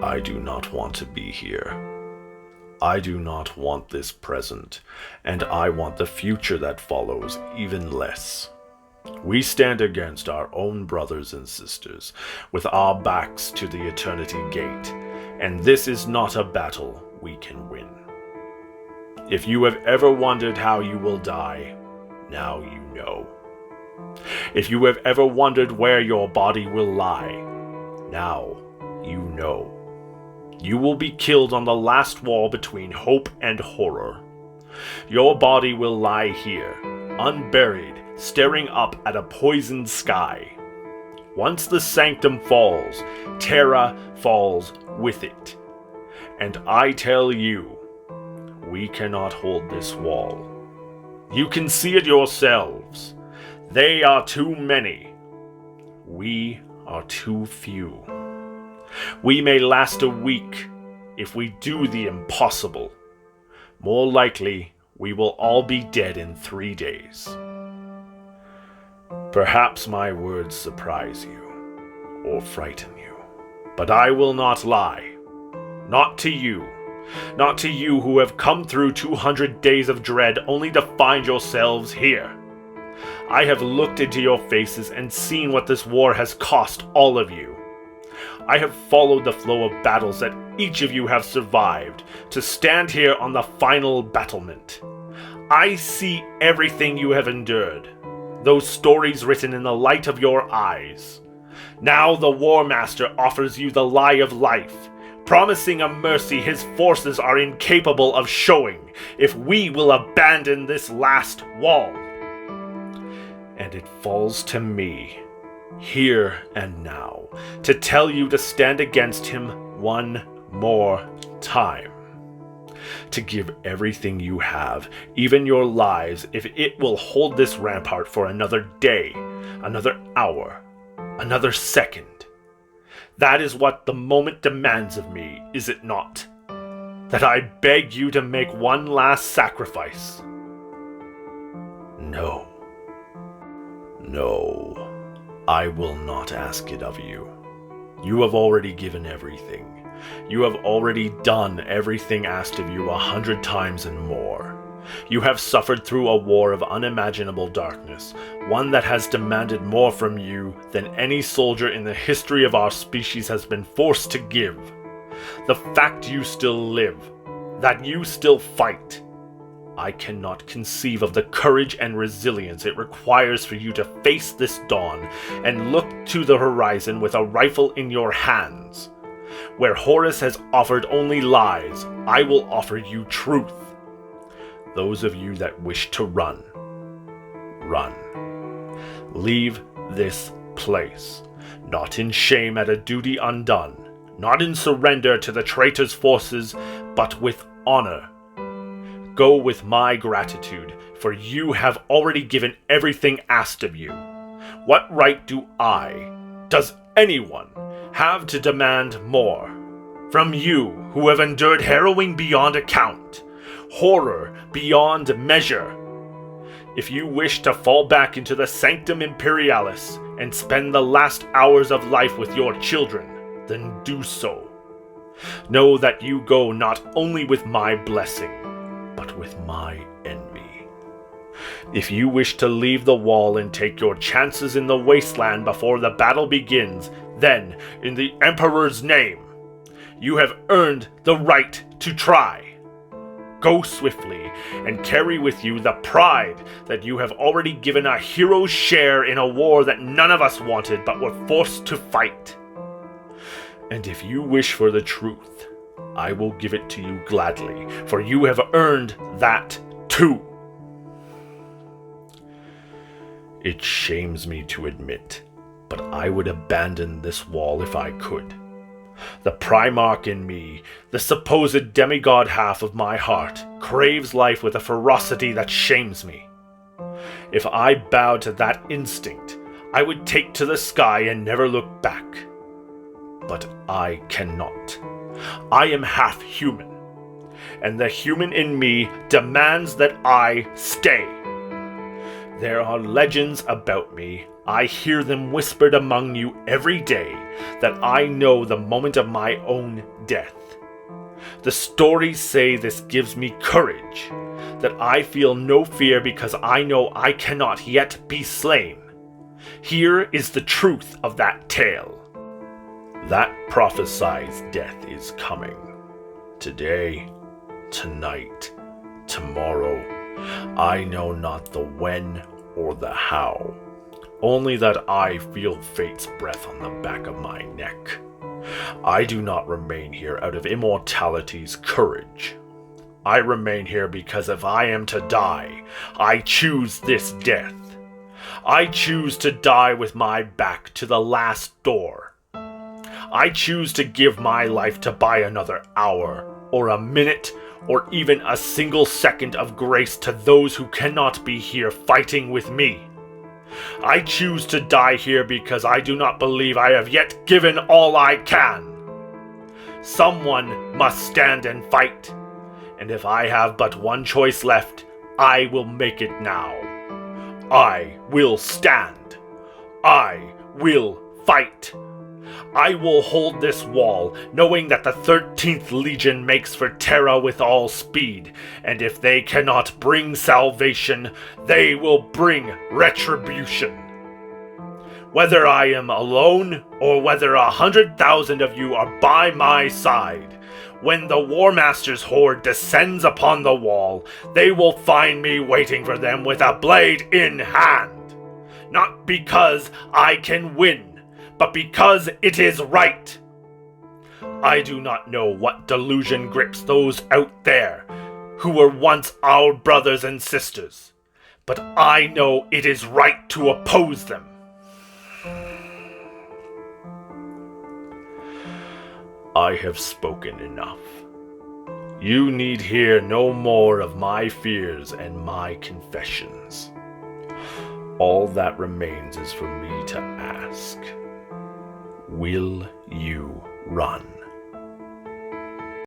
I do not want to be here. I do not want this present, and I want the future that follows even less. We stand against our own brothers and sisters, with our backs to the eternity gate, and this is not a battle we can win. If you have ever wondered how you will die, now you know. If you have ever wondered where your body will lie, now you know. You will be killed on the last wall between hope and horror. Your body will lie here, unburied, staring up at a poisoned sky. Once the sanctum falls, Terra falls with it. And I tell you, we cannot hold this wall. You can see it yourselves. They are too many. We are too few. We may last a week if we do the impossible. More likely, we will all be dead in 3 days. Perhaps my words surprise you or frighten you, but I will not lie. Not to you. Not to you who have come through 200 days of dread only to find yourselves here. I have looked into your faces and seen what this war has cost all of you. I have followed the flow of battles that each of you have survived to stand here on the final battlement. I see everything you have endured, those stories written in the light of your eyes. Now the War Master offers you the lie of life, promising a mercy his forces are incapable of showing if we will abandon this last wall. And it falls to me, here and now, to tell you to stand against him one more time. To give everything you have, even your lives, if it will hold this rampart for another day, another hour, another second. That is what the moment demands of me, is it not? That I beg you to make one last sacrifice. No. No, I will not ask it of you. You have already given everything. You have already done everything asked of you 100 times and more. You have suffered through a war of unimaginable darkness, one that has demanded more from you than any soldier in the history of our species has been forced to give. The fact you still live, that you still fight, I cannot conceive of the courage and resilience it requires for you to face this dawn and look to the horizon with a rifle in your hands. Where Horus has offered only lies, I will offer you truth. Those of you that wish to run, run. Leave this place, not in shame at a duty undone, not in surrender to the traitor's forces, but with honor. Go with my gratitude, for you have already given everything asked of you. What right does anyone, have to demand more? From you, who have endured harrowing beyond account, horror beyond measure. If you wish to fall back into the Sanctum Imperialis and spend the last hours of life with your children, then do so. Know that you go not only with my blessing, but with my envy. If you wish to leave the wall and take your chances in the wasteland before the battle begins, then, in the Emperor's name, you have earned the right to try. Go swiftly and carry with you the pride that you have already given a hero's share in a war that none of us wanted but were forced to fight. And if you wish for the truth, I will give it to you gladly, for you have earned that too. It shames me to admit, but I would abandon this wall if I could. The Primarch in me, the supposed demigod half of my heart, craves life with a ferocity that shames me. If I bowed to that instinct, I would take to the sky and never look back. But I cannot. I am half human, and the human in me demands that I stay. There are legends about me, I hear them whispered among you every day that I know the moment of my own death. The stories say this gives me courage, that I feel no fear because I know I cannot yet be slain. Here is the truth of that tale. That prophesies death is coming. Today, tonight, tomorrow. I know not the when or the how, only that I feel fate's breath on the back of my neck. I do not remain here out of immortality's courage. I remain here because if I am to die, I choose this death. I choose to die with my back to the last door. I choose to give my life to buy another hour, or a minute, or even a single second of grace to those who cannot be here fighting with me. I choose to die here because I do not believe I have yet given all I can. Someone must stand and fight, and if I have but one choice left, I will make it now. I will stand. I will fight. I will hold this wall, knowing that the 13th Legion makes for Terra with all speed, and if they cannot bring salvation, they will bring retribution. Whether I am alone, or whether 100,000 of you are by my side, when the War Master's horde descends upon the wall, they will find me waiting for them with a blade in hand. Not because I can win, but because it is right. I do not know what delusion grips those out there who were once our brothers and sisters, but I know it is right to oppose them. I have spoken enough. You need hear no more of my fears and my confessions. All that remains is for me to ask. Will you run?